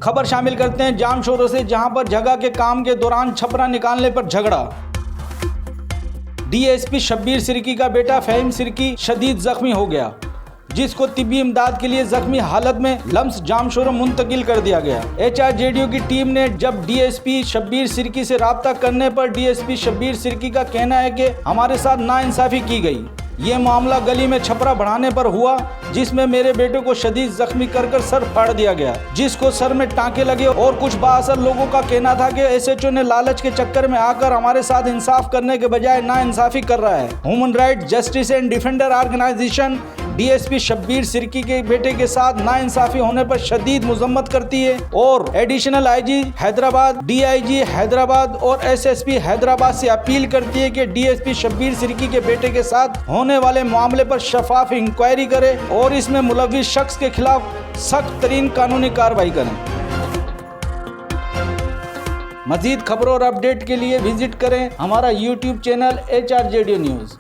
खबर शामिल करते हैं जाम शोरों से, जहां पर जगह के काम के दौरान छपरा निकालने पर झगड़ा। डीएसपी शब्बीर सिरकी का बेटा फहीम सिरकी शदीद जख्मी हो गया, जिसको तिब्बी इमदाद के लिए जख्मी हालत में लम्स जामशोरों मुंतकिल कर दिया गया। HRJDO की टीम ने जब डीएसपी शब्बीर सिरकी से राब्ता करने पर डीएसपी शब्बीर सिरकी का कहना है कि हमारे साथ नाइंसाफी की गई। ये मामला गली में छपरा बढ़ाने पर हुआ, जिसमें मेरे बेटे को शदीद जख्मी कर सर फाड़ दिया गया, जिसको सर में टांके लगे। और कुछ बाअसर लोगों का कहना था कि SHO ने लालच के चक्कर में आकर हमारे साथ इंसाफ करने के बजाय नाइंसाफी कर रहा है। Human right justice and defender organisation DSP Shabbir Sirki के बेटे के साथ नाइंसाफी होने पर शदीद मजम्मत करती है और additional IG Hyderabad, DIG Hyderabad और SSP हैदराबाद से अपील करती है कि डीएसपी शब्बीर सिरकी के बेटे के साथ होने वाले मामले पर शफाफ इंक्वायरी करे और इसमें मुलव्विस शख्स के खिलाफ सख्त तरीन कानूनी कार्रवाई करें। मजीद खबरों और अपडेट के लिए विजिट करें हमारा YouTube चैनल HRJDO न्यूज़।